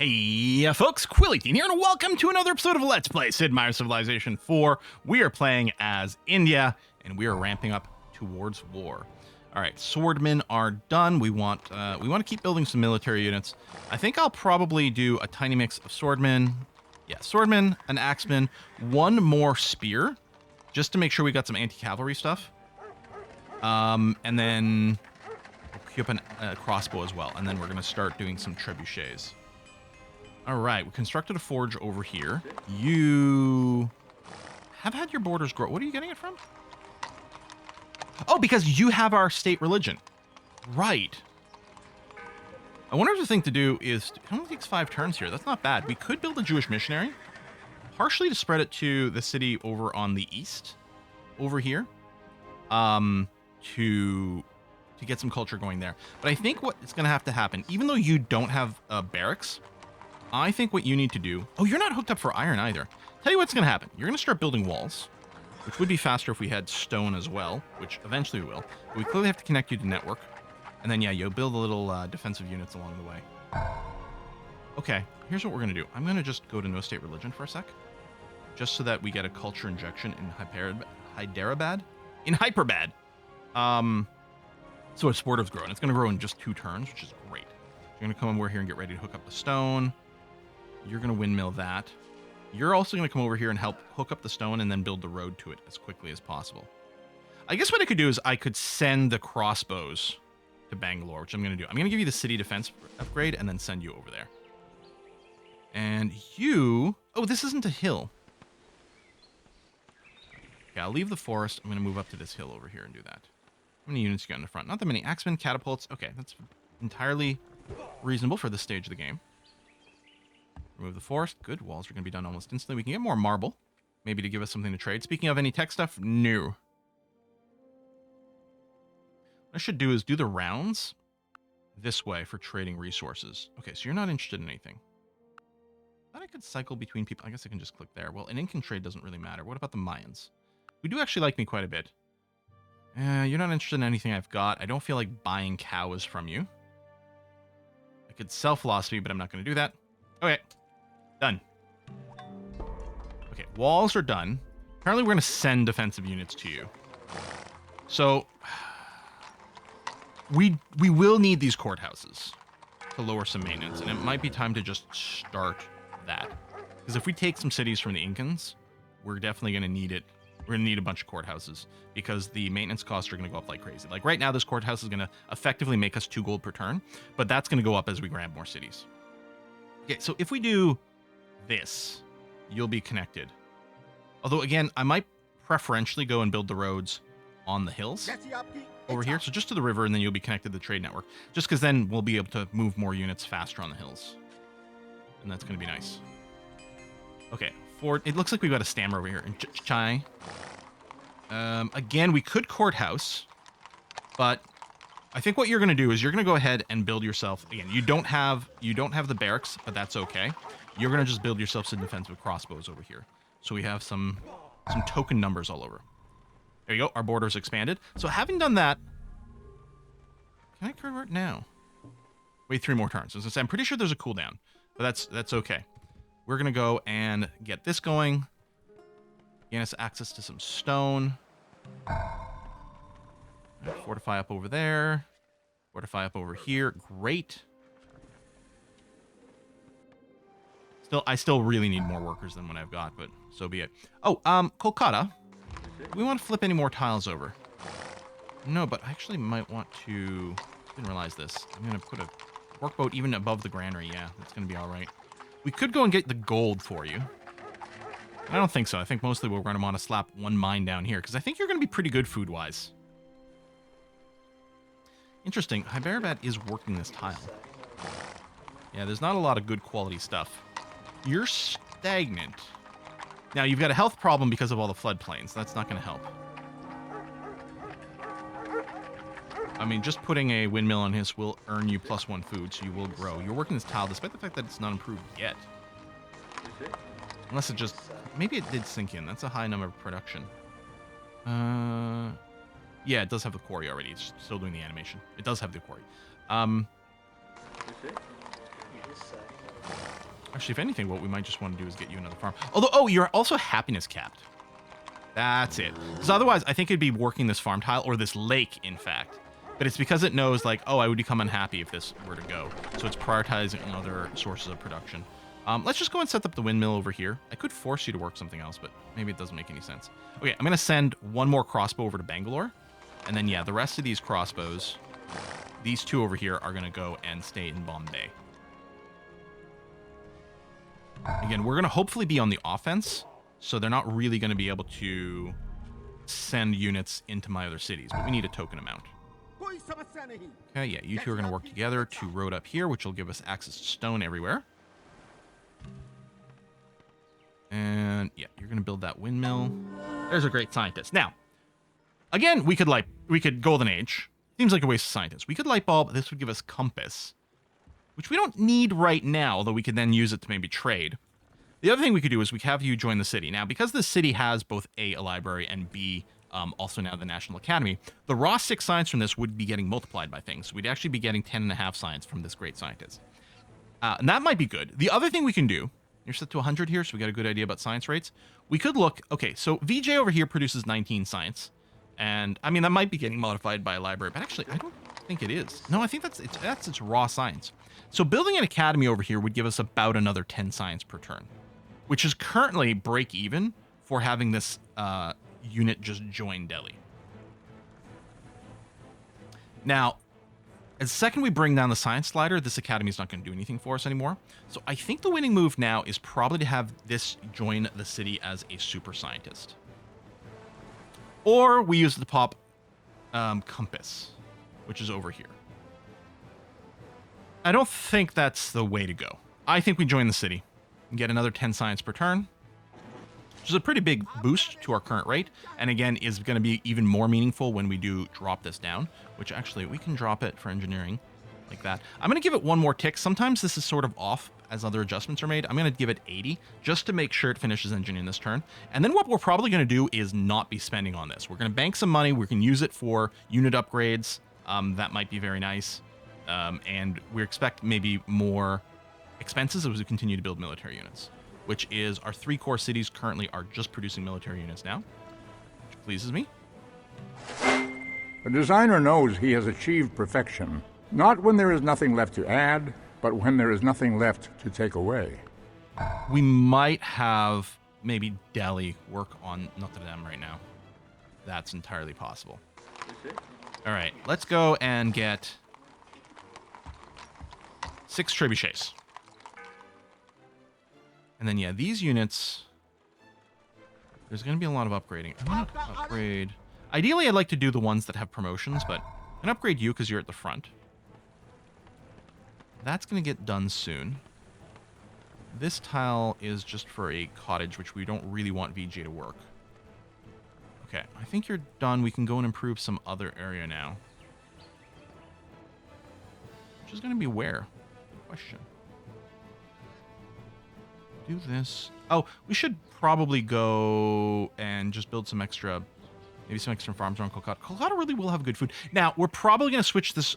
Hey, folks, Quilly here, and welcome to another episode of Let's Play Sid Meier's Civilization 4. We are playing as India, and we are ramping up towards war. All right, swordmen are done. We want to keep building some military units. I think I'll probably do a tiny mix of swordmen. Yeah, swordmen, an axeman, one more spear, just to make sure we got some anti-cavalry stuff. And then we'll keep a crossbow as well, and then we're going to start doing some trebuchets. All right, we constructed a forge over here. You have had your borders grow. What are you getting it from? Oh, because you have our state religion. Right. I wonder if the thing to do is, it only takes 5 turns here. That's not bad. We could build a Jewish missionary, partially to spread it to the city over on the east, over here, to get some culture going there. But I think what is going to have to happen, even though you don't have barracks, I think what you need to do... Oh, you're not hooked up for iron either. Tell you what's going to happen. You're going to start building walls, which would be faster if we had stone as well, which eventually we will. But we clearly have to connect you to network. And then, yeah, you'll build a little defensive units along the way. Okay, here's what we're going to do. I'm going to just go to no state religion for a sec, just so that we get a culture injection in Hyderabad? In Hyperbad! So its borders grow, and it's going to grow in just 2 turns, which is great. You're going to come over here and get ready to hook up the stone. You're going to windmill that. You're also going to come over here and help hook up the stone and then build the road to it as quickly as possible. I guess what I could do is I could send the crossbows to Bangalore, which I'm going to do. I'm going to give you the city defense upgrade and then send you over there. And you... Oh, this isn't a hill. Okay, I'll leave the forest. I'm going to move up to this hill over here and do that. How many units you got in the front? Not that many. Axemen, catapults. Okay, that's entirely reasonable for this stage of the game. Remove the forest. Good. Walls are going to be done almost instantly. We can get more marble, maybe to give us something to trade. Speaking of any tech stuff, no. What I should do is do the rounds this way for trading resources. Okay, so you're not interested in anything. I thought I could cycle between people. I guess I can just click there. Well, an Incan trade doesn't really matter. What about the Mayans? We do actually like me quite a bit. You're not interested in anything I've got. I don't feel like buying cows from you. I could sell philosophy, but I'm not going to do that. Okay. Done. Okay, walls are done. Apparently we're going to send defensive units to you. So, we will need these courthouses to lower some maintenance, and it might be time to just start that. Because if we take some cities from the Incans, we're definitely going to need it. We're going to need a bunch of courthouses, because the maintenance costs are going to go up like crazy. Like right now, this courthouse is going to effectively make us 2 gold per turn, but that's going to go up as we grab more cities. Okay, so if we do this, you'll be connected. Although, again, I might preferentially go and build the roads on the hills over here. So just to the river, and then you'll be connected to the trade network. Just because then we'll be able to move more units faster on the hills. And that's going to be nice. Okay, it looks like we've got a stammer over here in Chai. Again, we could courthouse, but I think what you're going to do is you're going to go ahead and build yourself... Again, you don't have the barracks, but that's okay. You're going to just build yourself some defensive crossbows over here. So we have some token numbers all over. There you go. Our border's expanded. So having done that... Can I convert now? Wait 3 more turns. As I say, I'm pretty sure there's a cooldown, but that's okay. We're going to go and get this going. Gain us access to some stone. Fortify up over there. Fortify up over here. Great. I still really need more workers than what I've got, but so be it. Oh, Kolkata. Do we want to flip any more tiles over? No, but I actually might want to... Didn't realize this. I'm going to put a workboat even above the granary. Yeah, that's going to be all right. We could go and get the gold for you. I don't think so. I think mostly we're going to want to slap 1 mine down here, because I think you're going to be pretty good food-wise. Interesting. Hyderabad is working this tile. Yeah, there's not a lot of good quality stuff. You're stagnant. Now, you've got a health problem because of all the floodplains. That's not going to help. I mean, just putting a windmill on his will earn you +1 food, so you will grow. You're working this tile despite the fact that it's not improved yet. Unless it just... Maybe it did sink in. That's a high number of production. Yeah, it does have the quarry already. It's still doing the animation. It does have the quarry. Actually, if anything, what we might just want to do is get you another farm. Although, oh, you're also happiness capped. That's it. Because otherwise, I think it'd be working this farm tile, or this lake, in fact. But it's because it knows, like, oh, I would become unhappy if this were to go. So it's prioritizing other sources of production. Let's just go and set up the windmill over here. I could force you to work something else, but maybe it doesn't make any sense. Okay, I'm going to send one more crossbow over to Bangalore. And then, yeah, the rest of these crossbows, these two over here, are going to go and stay in Bombay. Again, we're going to hopefully be on the offense, so they're not really going to be able to send units into my other cities, but we need a token amount. Okay, yeah, you two are going to work together to road up here, which will give us access to stone everywhere. And, yeah, you're going to build that windmill. There's a great scientist. Now, again, we could Golden Age. Seems like a waste of scientists. We could light bulb. This would give us compass, which we don't need right now, although we could then use it to maybe trade. The other thing we could do is we have you join the city. Now, because the city has both A, a library, and B, also now the National Academy, the raw 6 science from this would be getting multiplied by things. We'd actually be getting 10.5 science from this great scientist. And that might be good. The other thing we can do, you're set to 100 here, so we got a good idea about science rates. We could look, okay, so VJ over here produces 19 science. And, I mean, that might be getting modified by a library, but actually, I don't think it is. No, I think that's its raw science. So building an academy over here would give us about another 10 science per turn, which is currently break even for having this unit just join Delhi. Now, as the second we bring down the science slider, this academy is not going to do anything for us anymore. So I think the winning move now is probably to have this join the city as a super scientist. Or we use the pop compass, which is over here. I don't think that's the way to go. I think we join the city and get another 10 science per turn, which is a pretty big boost to our current rate, and again is going to be even more meaningful when we do drop this down, which actually we can drop it for engineering like that. I'm going to give it one more tick. Sometimes this is sort of off as other adjustments are made. I'm going to give it 80 just to make sure it finishes engineering this turn. And then what we're probably going to do is not be spending on this. We're going to bank some money. We can use it for unit upgrades. That might be very nice. And we expect maybe more expenses as we continue to build military units, which is our 3 core cities currently are just producing military units now, which pleases me. A designer knows he has achieved perfection, not when there is nothing left to add, but when there is nothing left to take away. We might have maybe Delhi work on Notre Dame right now. That's entirely possible. All right, let's go and get 6 trebuchets. And then, yeah, these units, there's going to be a lot of upgrading. I'm going to upgrade. Ideally, I'd like to do the ones that have promotions, but I'm going to upgrade you because you're at the front. That's going to get done soon. This tile is just for a cottage, which we don't really want VJ to work. Okay, I think you're done. We can go and improve some other area now. Which is going to be where? Good question. Do this. Oh, we should probably go and just build some extra, maybe some extra farms around Kolkata. Kolkata really will have good food. Now, we're probably going to switch this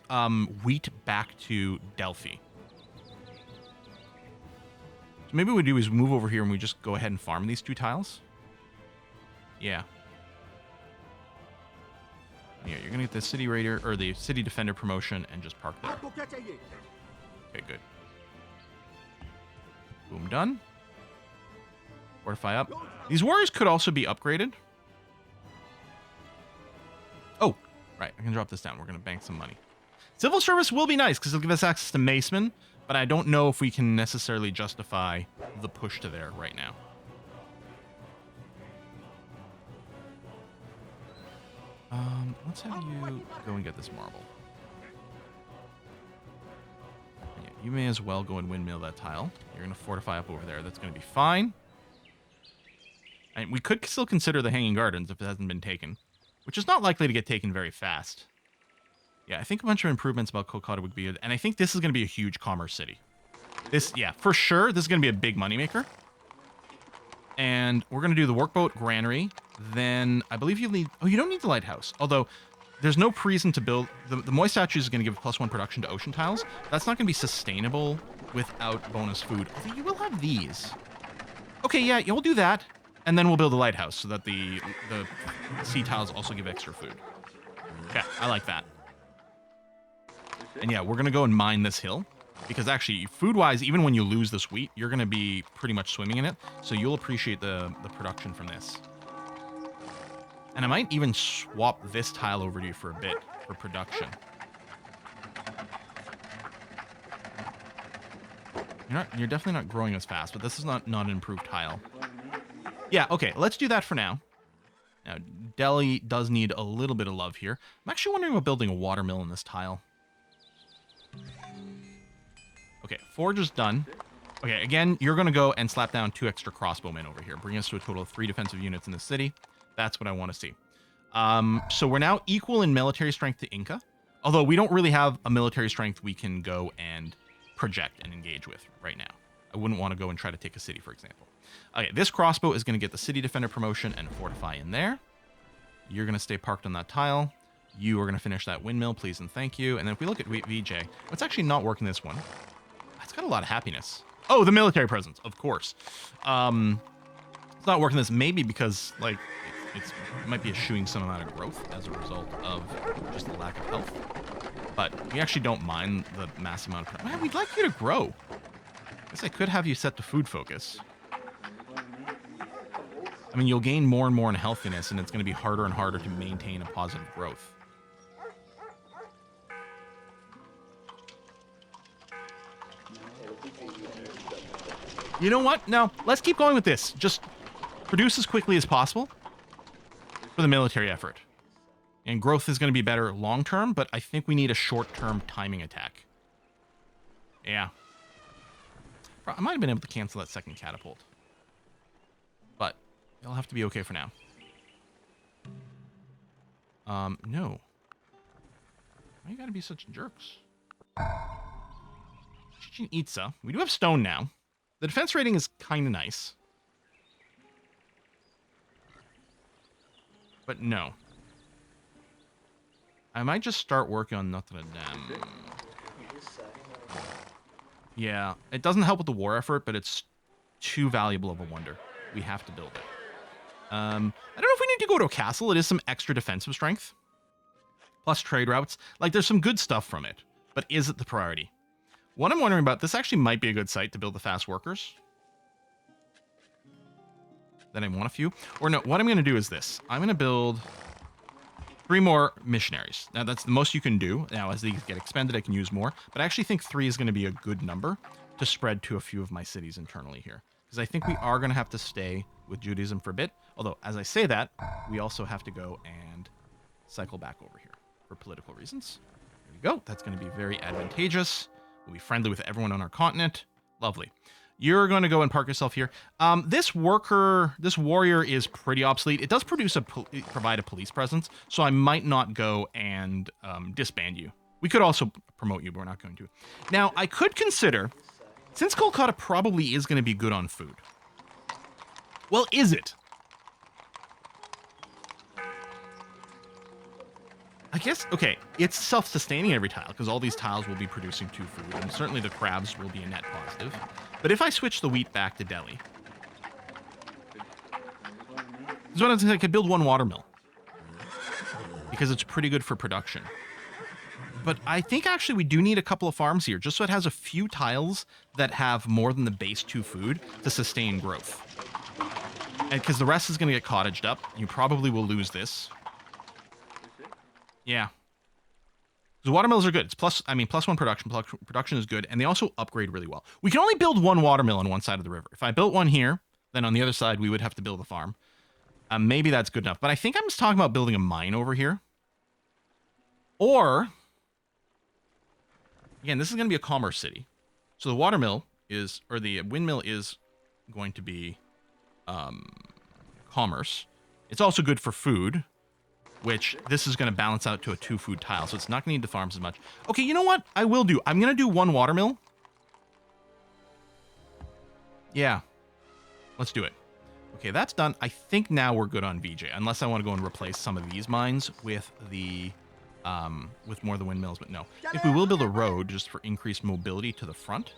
wheat back to Delphi. So maybe what we do is move over here and we just go ahead and farm these 2 tiles. Yeah. Yeah, you're going to get the city raider or the city defender promotion and just park there. Okay, good. Boom, done. Fortify up. These warriors could also be upgraded. Oh, right. I can drop this down. We're going to bank some money. Civil service will be nice because it'll give us access to Maceman, but I don't know if we can necessarily justify the push to there right now. Let's have you go and get this marble. Yeah, you may as well go and windmill that tile. You're going to fortify up over there. That's going to be fine. And we could still consider the Hanging Gardens if it hasn't been taken, which is not likely to get taken very fast. Yeah, I think a bunch of improvements about Kolkata would be good. And I think this is going to be a huge commerce city. This, yeah, for sure, this is going to be a big moneymaker. And we're going to do the workboat granary. Then I believe you'll need... Oh, you don't need the lighthouse. Although there's no reason to build... The moist statue is going to give +1 production to ocean tiles. That's not going to be sustainable without bonus food. Although you will have these. Okay, yeah, we'll do that. And then we'll build a lighthouse so that the sea tiles also give extra food. Okay, I like that. And yeah, we're going to go and mine this hill. Because actually, food-wise, even when you lose this wheat, you're going to be pretty much swimming in it. So you'll appreciate the production from this. And I might even swap this tile over to you for a bit for production. You're definitely not growing as fast, but this is not an improved tile. Yeah, okay, let's do that for now. Now, Delhi does need a little bit of love here. I'm actually wondering about building a watermill in this tile. Okay, forge is done. Okay, again, you're going to go and slap down 2 extra crossbowmen over here, bringing us to a total of 3 defensive units in the city. That's what I want to see. So we're now equal in military strength to Inca, although we don't really have a military strength we can go and project and engage with right now. I wouldn't want to go and try to take a city, for example. Okay, this crossbow is going to get the city defender promotion and fortify in there. You're going to stay parked on that tile. You are going to finish that windmill, please and thank you. And then if we look at VJ, what's actually not working this one? It's got a lot of happiness. Oh, the military presence, of course. It's not working this maybe because like it might be eschewing some amount of growth as a result of just the lack of health. But we actually don't mind the massive amount of... Man, we'd like you to grow. I guess I could have you set to food focus. I mean, you'll gain more and more in healthiness, and it's going to be harder and harder to maintain a positive growth. You know what? No, let's keep going with this. Just produce as quickly as possible for the military effort. And growth is going to be better long-term, but I think we need a short-term timing attack. Yeah. I might have been able to cancel that second catapult. But it'll have to be okay for now. No. Why you gotta be such jerks? Chichen Itza. We do have stone now. The defense rating is kind of nice. But no. I might just start working on Notre Dame. Yeah, it doesn't help with the war effort, but it's too valuable of a wonder. We have to build it. I don't know if we need to go to a castle. It is some extra defensive strength. Plus trade routes. Like, there's some good stuff from it. But is it the priority? What I'm wondering about, this actually might be a good site to build the fast workers. Then I want a few. Or no, what I'm going to do is this. I'm going to build 3 more missionaries. Now, that's the most you can do. Now, as these get expended, I can use more. But I actually think 3 is going to be a good number to spread to a few of my cities internally here. Because I think we are going to have to stay with Judaism for a bit. Although, as I say that, we also have to go and cycle back over here for political reasons. There we go. That's going to be very advantageous. We'll be friendly with everyone on our continent. Lovely. You're going to go and park yourself here. This warrior is pretty obsolete. It does provide a police presence, so I might not go and disband you. We could also promote you, but we're not going to. Now, I could consider, since Kolkata probably is going to be good on food. Well, is it? I guess, okay, it's self-sustaining every tile, because all these tiles will be producing 2 food, and certainly the crabs will be a net positive. But if I switch the wheat back to Delhi, this is what I was saying, I could build 1 watermill, because it's pretty good for production. But I think actually we do need a couple of farms here, just so it has a few tiles that have more than the base 2 food to sustain growth. And because the rest is going to get cottaged up, you probably will lose this. Yeah. The watermills are good. It's plus 1 production. Production is good, and they also upgrade really well. We can only build 1 watermill on one side of the river. If I built one here, then on the other side, we would have to build a farm. Maybe that's good enough. But I think I'm just talking about building a mine over here. Or, again, this is going to be a commerce city. So the watermill is, or the windmill is going to be commerce. It's also good for food, which this is going to balance out to a 2 food tile, so it's not going to need the farms as much. Okay, you know what? I will do. I'm going to do 1 watermill. Yeah. Let's do it. Okay, that's done. I think now we're good on VJ, unless I want to go and replace some of these mines with the with more of the windmills, but no. If we will build a road just for increased mobility to the front,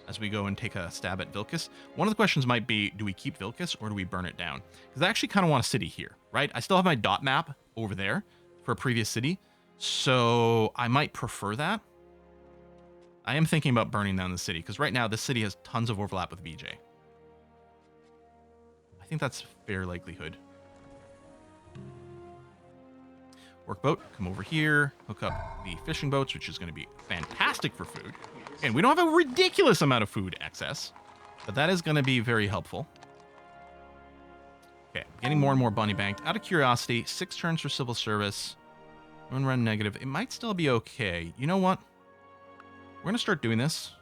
as we go and take a stab at Vilcus. One of the questions might be, do we keep Vilcus or do we burn it down? Because I actually kind of want a city here, right? I still have my dot map over there for a previous city, so I might prefer that. I am thinking about burning down the city, because right now this city has tons of overlap with BJ. I think that's a fair likelihood. Workboat, come over here, hook up the fishing boats, which is going to be fantastic for food. And we don't have a ridiculous amount of food excess, but that is going to be very helpful. Okay, getting more and more bunny banked. Out of curiosity, 6 turns for civil service. Run negative. It might still be okay. You know what? We're going to start doing this.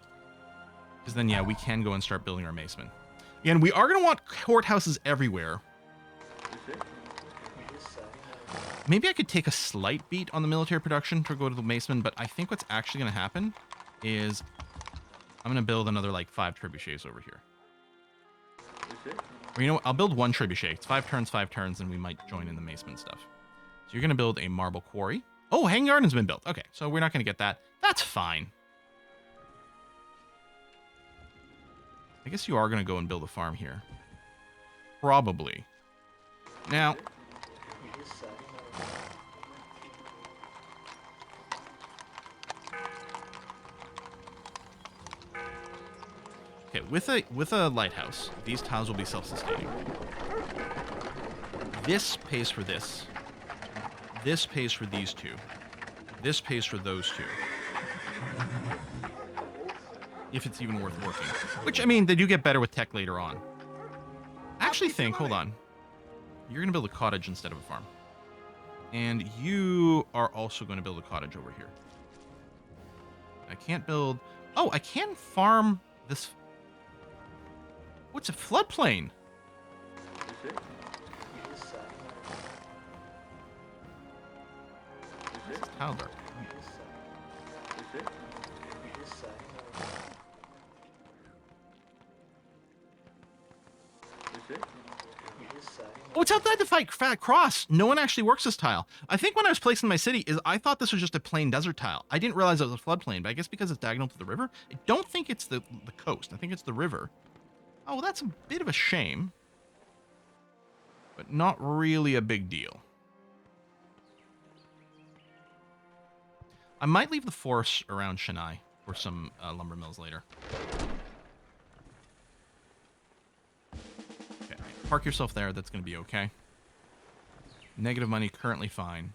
Because then, yeah, we can go and start building our macemen. Again, we are going to want courthouses everywhere. Maybe I could take a slight beat on the military production to go to the macemen, but I think what's actually going to happen is I'm going to build another, like, 5 trebuchets over here. Or, you know what? I'll build 1 trebuchet. It's 5 turns, and we might join in the macemen stuff. So you're going to build a marble quarry. Oh, Hanging Garden's been built. Okay, so we're not going to get that. That's fine. I guess you are going to go and build a farm here. Probably. Now... okay, with a lighthouse, these tiles will be self-sustaining. This pays for this. This pays for these 2. This pays for those 2. If it's even worth working. Which, I mean, they do get better with tech later on. I actually think, hold on. You're going to build a cottage instead of a farm. And you are also going to build a cottage over here. I can't build... oh, I can farm this... what's a floodplain? This is tile dark. Oh, it's outside the fight Fat Cross. No one actually works this tile. I think when I was placing my city, I thought this was just a plain desert tile. I didn't realize it was a floodplain, but I guess because it's diagonal to the river, I don't think it's the coast. I think it's the river. Oh, well, that's a bit of a shame, but not really a big deal. I might leave the forest around Chennai for some lumber mills later. Okay, park yourself there. That's going to be okay. Negative money, currently fine.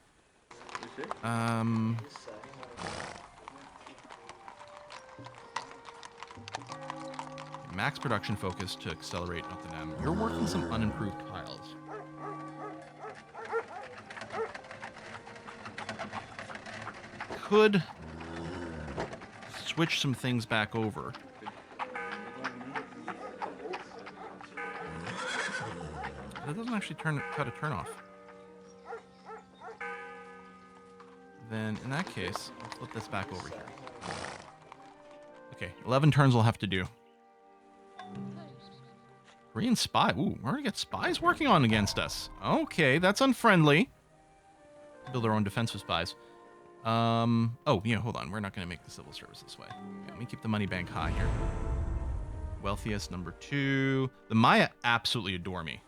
Max production focus to accelerate Notre Dame. You're working some unimproved tiles. Could switch some things back over. That doesn't actually cut a turn off. Then, in that case, I'll flip this back over here. Okay, 11 turns will have to do. Korean spy. Ooh, we're gonna get spies working on against us. Okay, that's unfriendly. Build our own defensive spies. Oh, yeah, hold on. We're not gonna make the civil service this way. Okay, let me keep the money bank high here. Wealthiest, number 2. The Maya absolutely adore me.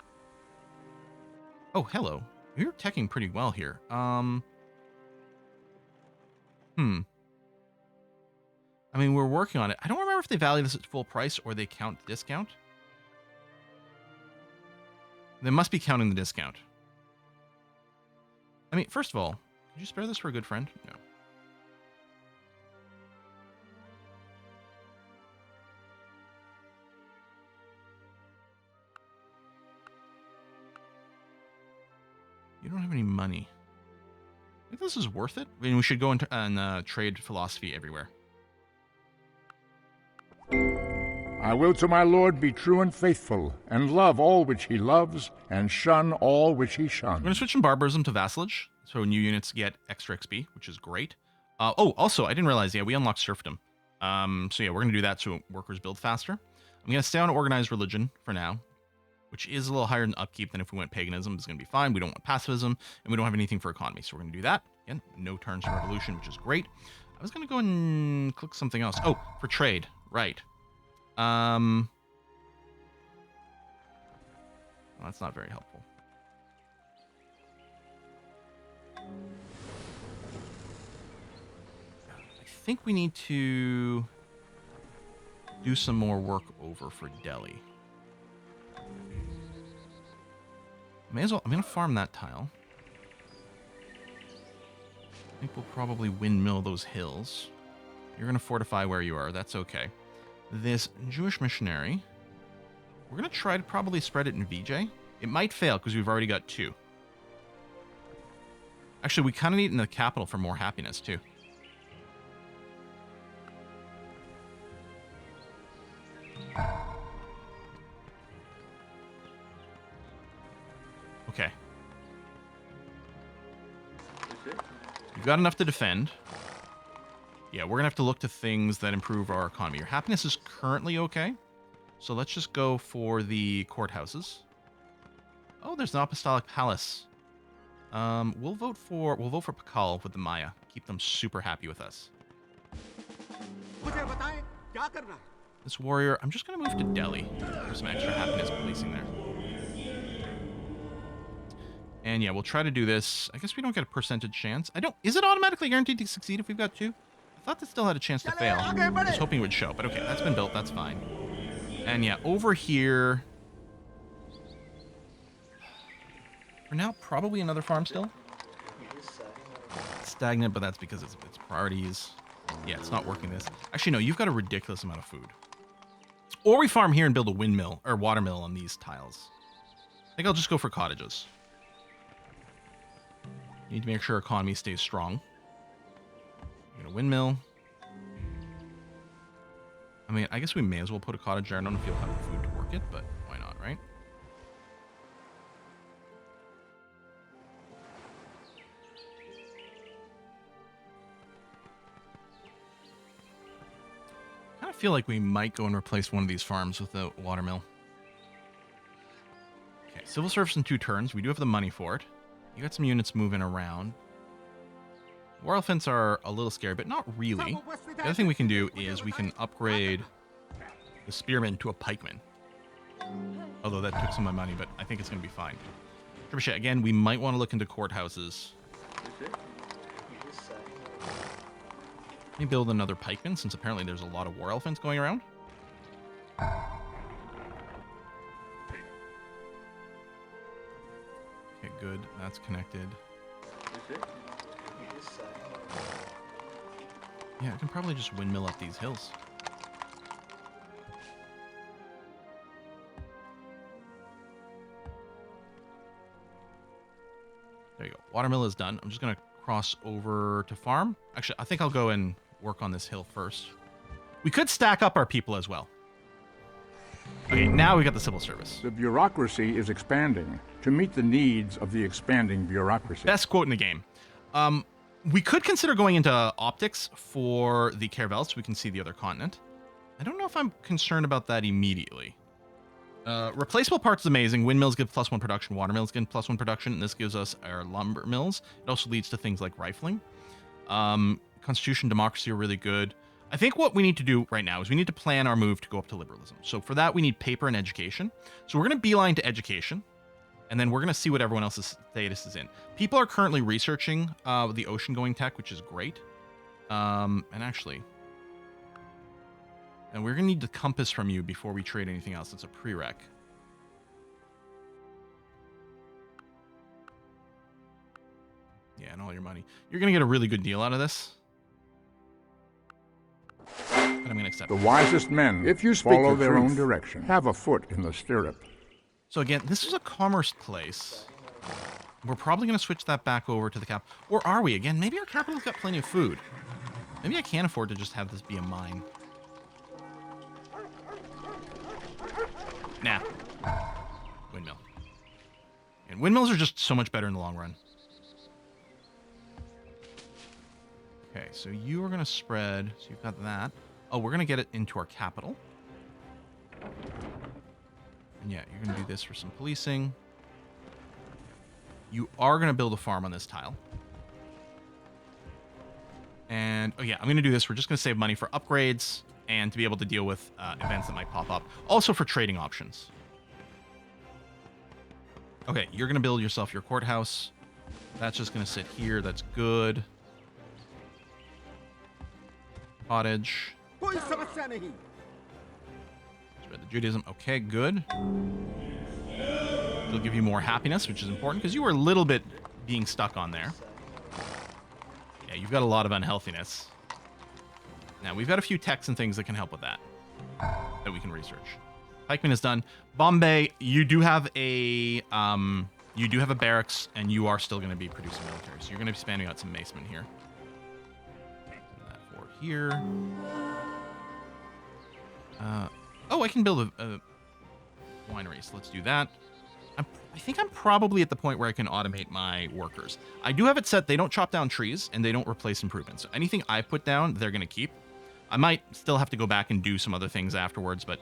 Oh, hello. You're teching pretty well here. I mean, we're working on it. I don't remember if they value this at full price or they count the discount. They must be counting the discount. I mean, first of all, could you spare this for a good friend? No. You don't have any money. I think this is worth it. I mean, we should go into trade philosophy everywhere. I will to my lord be true and faithful, and love all which he loves, and shun all which he shuns. We're going to switch from barbarism to vassalage, so new units get extra XP, which is great. Oh, also, I didn't realize, yeah, we unlocked serfdom. So yeah, we're going to do that so workers build faster. I'm going to stay on organized religion for now, which is a little higher in upkeep than if we went paganism. It's going to be fine. We don't want pacifism, and we don't have anything for economy, so we're going to do that. Again, no turns for revolution, which is great. I was going to go and click something else. Oh, for trade, right. Well, that's not very helpful. I think we need to do some more work over for Delhi. May as well. I'm going to farm that tile. I think we'll probably windmill those hills. You're going to fortify where you are. That's okay. This Jewish missionary, we're going to try to probably spread it in VJ. It might fail because we've already got 2. Actually, we kind of need it in the capital for more happiness, too. Okay. You've got enough to defend. Yeah, we're going to have to look to things that improve our economy. Your happiness is currently okay. So let's just go for the courthouses. Oh, there's an apostolic palace. We'll vote for Pakal with the Maya. Keep them super happy with us. This warrior, I'm just going to move to Delhi. There's some extra happiness policing there. And yeah, we'll try to do this. I guess we don't get a percentage chance. Is it automatically guaranteed to succeed if we've got 2? I thought this still had a chance to fail. I was hoping it would show, but okay, that's been built. That's fine. And yeah, over here, for now, probably another farm still. Stagnant, but that's because it's priorities. Yeah, it's not working this. Actually, no, you've got a ridiculous amount of food. Or we farm here and build a windmill or watermill on these tiles. I think I'll just go for cottages. Need to make sure our economy stays strong. A windmill. I mean, I guess we may as well put a cottage there. I don't know if you'll have the food to work it, but why not, right? I kind of feel like we might go and replace one of these farms with a watermill. Okay, civil service in 2 turns. We do have the money for it. You got some units moving around. War elephants are a little scary, but not really. The other thing we can do is we can upgrade the spearman to a pikeman. Although that took some of my money, but I think it's going to be fine. Trebuchet, again, we might want to look into courthouses. Let me build another pikeman, since apparently there's a lot of war elephants going around. Okay, good. That's connected. Yeah, I can probably just windmill up these hills. There you go. Watermill is done. I'm just going to cross over to farm. Actually, I think I'll go and work on this hill first. We could stack up our people as well. Okay, now we got the civil service. The bureaucracy is expanding to meet the needs of the expanding bureaucracy. Best quote in the game. We could consider going into optics for the Caravels so we can see the other continent. I don't know if I'm concerned about that immediately. Replaceable parts is amazing. Windmills give +1 production. Watermills give +1 production. And this gives us our lumber mills. It also leads to things like rifling. Constitution, democracy are really good. I think what we need to do right now is we need to plan our move to go up to liberalism. So for that, we need paper and education. So we're going to beeline to education. And then we're going to see what everyone else's status is in. People are currently researching the ocean-going tech, which is great. And actually... And we're going to need the compass from you before we trade anything else. It's a prereq. Yeah, and all your money. You're going to get a really good deal out of this. But I'm going to accept The it. wisest men, if you follow their own direction, have a foot in the stirrup. So again, this is a commerce place. We're probably going to switch that back over to the cap. Or are we? Again, maybe our capital's got plenty of food. Maybe I can't afford to just have this be a mine. Nah. Windmill. And windmills are just so much better in the long run. Okay, so you are going to spread. So you've got that. Oh, we're going to get it into our capital. And yeah, you're going to do this for some policing. You are going to build a farm on this tile. And, oh yeah, I'm going to do this. We're just going to save money for upgrades and to be able to deal with events that might pop up. Also for trading options. Okay, you're going to build yourself your courthouse. That's just going to sit here. That's good. Cottage. Spread the Judaism. Okay, good. It'll give you more happiness, which is important because you were a little bit being stuck on there. Yeah, you've got a lot of unhealthiness. Now, we've got a few techs and things that can help with that we can research. Pikeman is done. Bombay, you do have a barracks, and you are still going to be producing military. So you're going to be expanding out some macemen here. That for here. Oh, I can build a winery, so let's do that. I think I'm probably at the point where I can automate my workers. I do have it set, they don't chop down trees, and they don't replace improvements. So anything I put down, they're going to keep. I might still have to go back and do some other things afterwards, but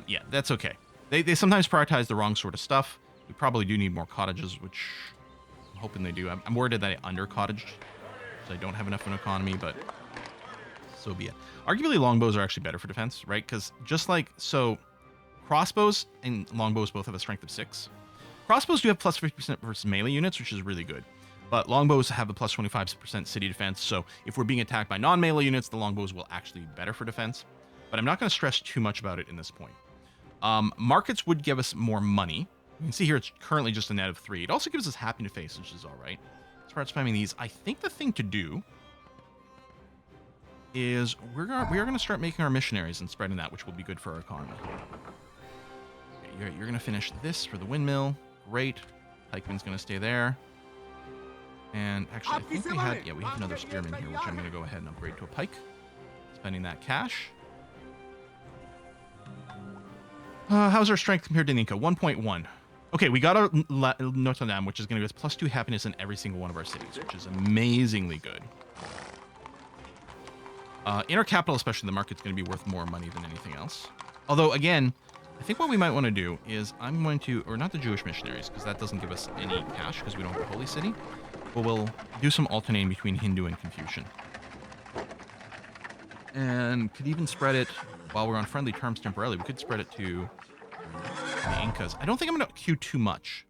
yeah, that's okay. They sometimes prioritize the wrong sort of stuff. We probably do need more cottages, which I'm hoping they do. I'm worried that I under-cottaged, so I don't have enough of an economy, but so be it. Arguably, longbows are actually better for defense, right? Because just like, so crossbows and longbows both have a strength of 6. Crossbows do have plus 50% versus melee units, which is really good. But longbows have a plus 25% city defense, so if we're being attacked by non-melee units, the longbows will actually be better for defense. But I'm not going to stress too much about it in this point. Markets would give us more money. You can see here it's currently just a net of 3. It also gives us happy to face, which is all right. As far as spamming these, I think the thing to do is we are going to start making our missionaries and spreading that, which will be good for our economy. Okay, you're going to finish this for the windmill. Great. Pikeman's going to stay there. And actually, I think we have another spearman here, which I'm going to go ahead and upgrade to a pike. Spending that cash. How's our strength compared to Ninka? 1.1. Okay, we got a Notre Dame, which is going to give us plus 2 happiness in every single one of our cities, which is amazingly good. In our capital, especially, the market's going to be worth more money than anything else. Although, again, I think what we might want to do is I'm going to, or not the Jewish missionaries, because that doesn't give us any cash because we don't have a holy city, but we'll do some alternating between Hindu and Confucian. And could even spread it while we're on friendly terms temporarily. We could spread it to the Incas. I don't think I'm going to queue too much.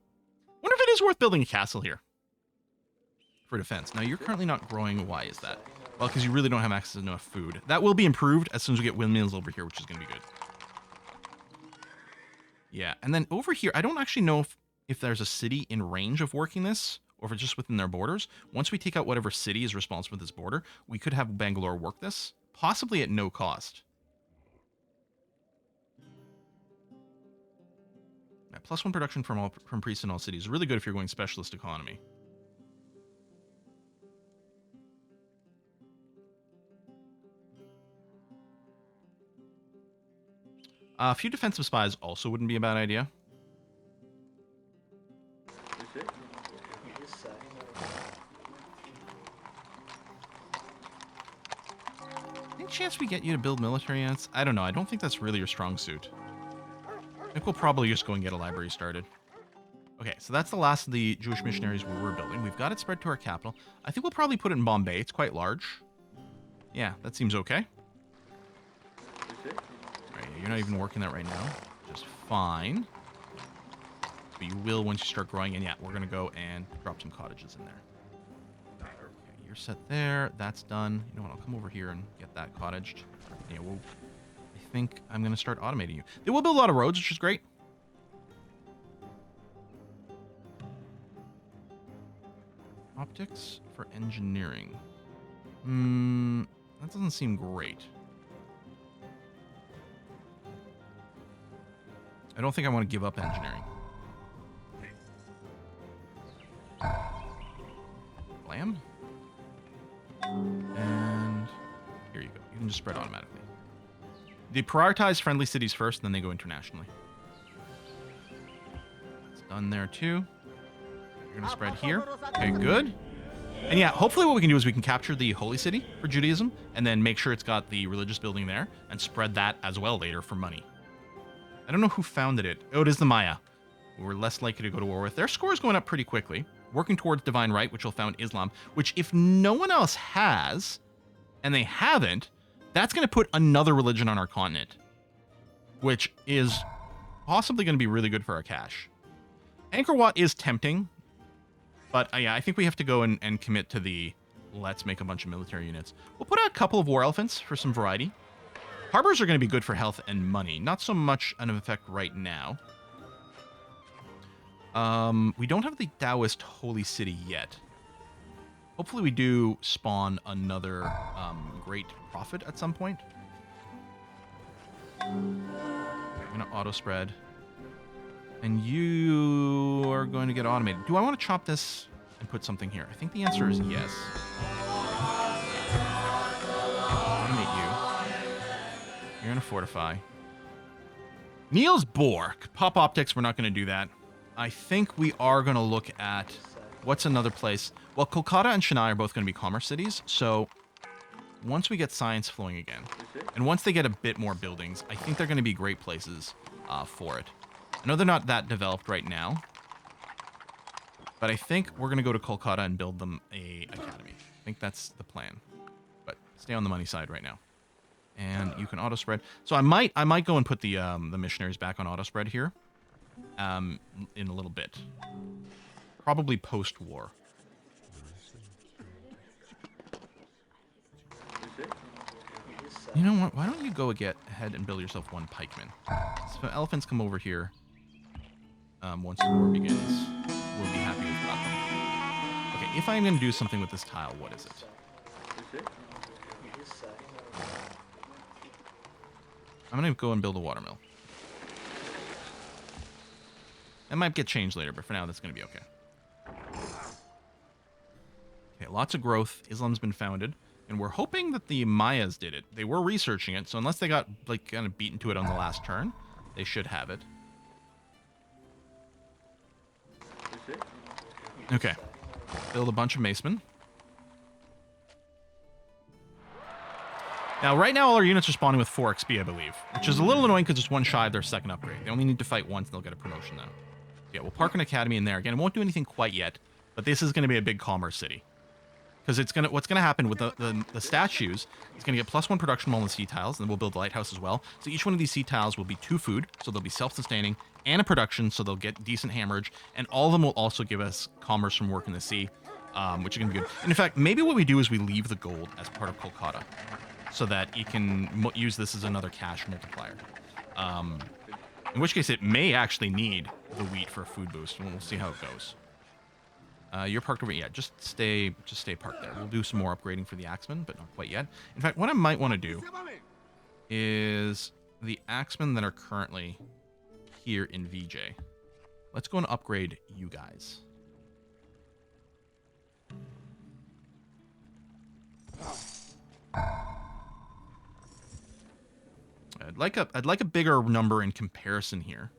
Wonder if it is worth building a castle here for defense. Now, you're currently not growing. Why is that? Well, because you really don't have access to enough food. That will be improved as soon as we get windmills over here, which is going to be good. Yeah, and then over here, I don't actually know if there's a city in range of working this, or if it's just within their borders. Once we take out whatever city is responsible for this border, we could have Bangalore work this, possibly at no cost. Yeah, +1 production from priests in all cities is really good if you're going specialist economy. A few defensive spies also wouldn't be a bad idea. Any chance we get you to build military units? I don't know. I don't think that's really your strong suit. I think we'll probably just go and get a library started. Okay, so that's the last of the Jewish missionaries we were building. We've got it spread to our capital. I think we'll probably put it in Bombay. It's quite large. Yeah, that seems okay. You're not even working that right now. Just fine. But you will once you start growing. And yeah, we're going to go and drop some cottages in there. Okay, you're set there. That's done. You know what? I'll come over here and get that cottaged. Yeah, I think I'm going to start automating you. They will build a lot of roads, which is great. Optics for engineering. That doesn't seem great. I don't think I want to give up engineering. Blam. And here you go. You can just spread automatically. They prioritize friendly cities first, and then they go internationally. It's done there too. You're going to spread here. Okay, good. And yeah, hopefully what we can do is we can capture the holy city for Judaism, and then make sure it's got the religious building there, and spread that as well later for money. I don't know who founded it. Oh, it is the Maya. We're less likely to go to war with. Their score is going up pretty quickly. Working towards divine right, which will found Islam, which if no one else has, and they haven't, That's going to put another religion on our continent, which is possibly going to be really good for our cash. Angkor Wat is tempting, but yeah, I think we have to go and commit to the let's make a bunch of military units. We'll put out a couple of war elephants for some variety. Harbors are going to be good for health and money. Not so much an effect right now. We don't have the Taoist holy city yet. Hopefully we do spawn another great prophet at some point. I'm going to auto spread. And you are going to get automated. Do I want to chop this and put something here? I think the answer is yes. Automate you. You're going to fortify. Niels Bohr. Pop optics, we're not going to do that. I think we are going to look at what's another place. Well, Kolkata and Chennai are both going to be commerce cities. So once we get science flowing again, and once they get a bit more buildings, I think they're going to be great places for it. I know they're not that developed right now, but I think we're going to go to Kolkata and build them a academy. I think that's the plan, but stay on the money side right now. And you can auto spread. So I might go and put the missionaries back on auto spread here in a little bit, probably post-war. You know what? Why don't you go ahead and build yourself one pikeman? So elephants come over here. Once the war begins, we'll be happy we've got them. Okay, if I'm going to do something with this tile, what is it? I'm going to go and build a watermill. That might get changed later, but for now, that's going to be okay. Okay, lots of growth. Islam's been founded. And we're hoping that the Mayas did it. They were researching it, so unless they got like kind of beaten to it on the last turn, they should have it. Okay. Build a bunch of macemen. Now, right now, all our units are spawning with 4 XP, I believe, which is a little annoying because it's one shy of their second upgrade. They only need to fight once, and they'll get a promotion then. Yeah, we'll park an academy in there. Again, it won't do anything quite yet, but this is going to be a big commerce city. Because what's going to happen with the statues, it's going to get +1 production on the sea tiles, and then we'll build the lighthouse as well. So each one of these sea tiles will be 2 food, so they'll be self-sustaining, and a production, so they'll get decent hammerage, and all of them will also give us commerce from work in the sea, which is going to be good. And in fact, maybe what we do is we leave the gold as part of Kolkata, so that you can use this as another cash multiplier. In which case, it may actually need the wheat for a food boost, and we'll see how it goes. You're parked over. Yeah, just stay parked there. We'll do some more upgrading for the axemen, but not quite yet. In fact, what I might want to do is the axemen that are currently here in VJ. Let's go and upgrade you guys. I'd like a bigger number in comparison here.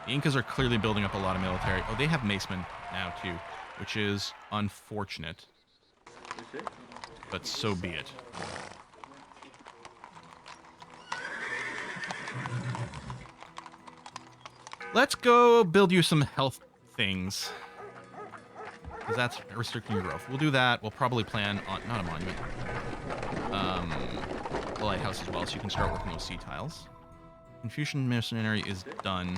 The Incas are clearly building up a lot of military. Oh, they have macemen now too, which is unfortunate, but so be it. Let's go build you some health things, because that's restricting your growth. We'll do that. We'll probably plan on, not a monument, the lighthouse as well, so you can start working those sea tiles. Confucian Missionary is done.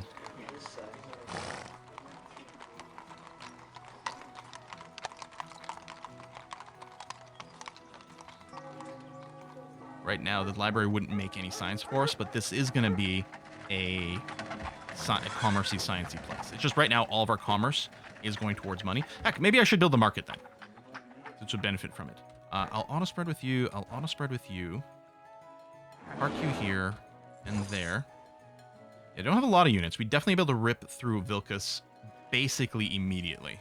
Right now, the library wouldn't make any science for us, but this is going to be a commerce-y, sciencey place. It's just right now, all of our commerce is going towards money. Heck, maybe I should build the market then. This would benefit from it. I'll auto-spread with you. I'll auto-spread with you. Park you here and there. They don't have a lot of units. We'd definitely be able to rip through Vilcus basically immediately.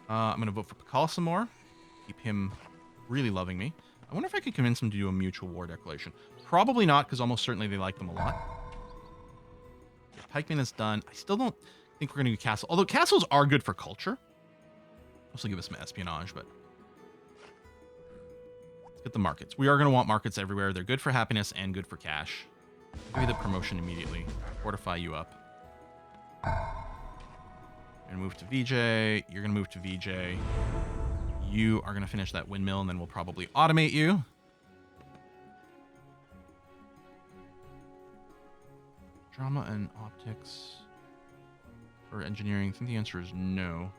I'm going to vote for Pakal some more. Keep him really loving me. I wonder if I could convince him to do a mutual war declaration. Probably not, because almost certainly they like them a lot. Yeah, Pikeman is done. I still don't think we're going to do castle. Although castles are good for culture. Also give us some espionage, but let's get the markets. We are going to want markets everywhere. They're good for happiness and good for cash. Give you the promotion immediately. Fortify you up. You're going to move to VJ. You're going to move to VJ. You are going to finish that windmill, and then we'll probably automate you. Drama and optics for engineering. I think the answer is no.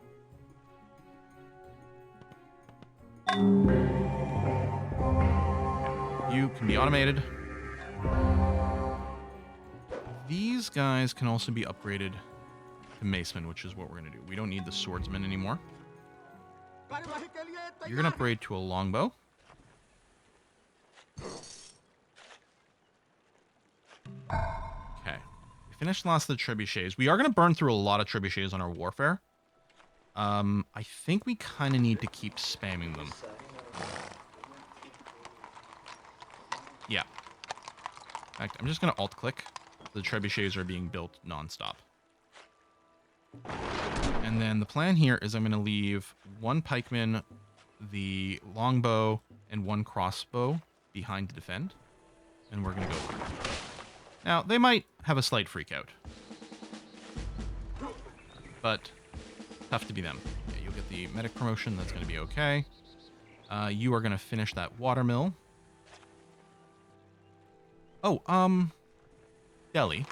You can be automated. These guys can also be upgraded to macemen, which is what we're going to do. We don't need the swordsman anymore. You're going to upgrade to a longbow. Okay. We finished the last of the trebuchets. We are going to burn through a lot of trebuchets on our warfare. I think we kind of need to keep spamming them. Yeah. In fact, I'm just going to alt-click. The trebuchets are being built non-stop. And then the plan here is I'm going to leave one pikeman, the longbow, and one crossbow behind to defend. And we're going to go through. Now, they might have a slight freak out. But tough to be them. Yeah, you'll get the medic promotion. That's going to be okay. You are going to finish that watermill. Oh, Delhi.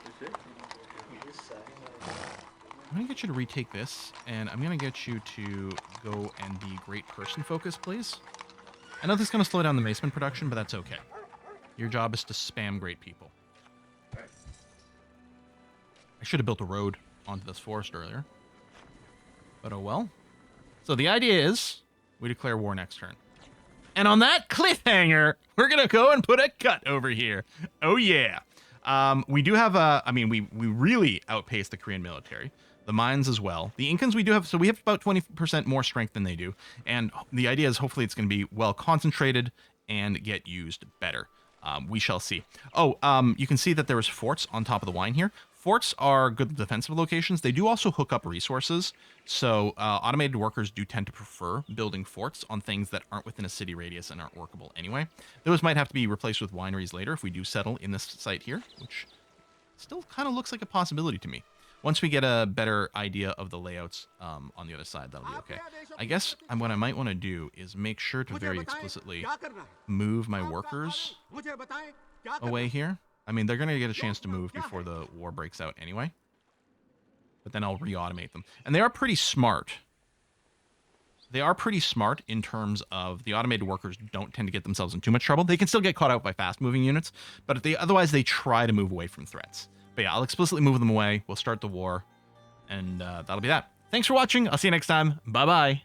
I'm going to get you to retake this, and I'm going to get you to go and be great person focused, please. I know this is going to slow down the maceman production, but that's okay. Your job is to spam great people. I should have built a road onto this forest earlier. But oh well. So the idea is we declare war next turn. And on that cliffhanger, we're going to go and put a cut over here. Oh yeah. We do have we really outpaced the Korean military. The mines as well. The Incans we do have, so we have about 20% more strength than they do. And the idea is hopefully it's going to be well concentrated and get used better. We shall see. Oh, you can see that there was forts on top of the wine here. Forts are good defensive locations. They do also hook up resources. So automated workers do tend to prefer building forts on things that aren't within a city radius and aren't workable anyway. Those might have to be replaced with wineries later if we do settle in this site here, which still kind of looks like a possibility to me. Once we get a better idea of the layouts on the other side, that'll be okay. I guess what I might want to do is make sure to very explicitly move my workers away here. I mean, they're going to get a chance to move before the war breaks out anyway. But then I'll re-automate them. And they are pretty smart. They are pretty smart in terms of the automated workers don't tend to get themselves in too much trouble. They can still get caught out by fast-moving units, but otherwise they try to move away from threats. But yeah, I'll explicitly move them away. We'll start the war, and that'll be that. Thanks for watching. I'll see you next time. Bye-bye.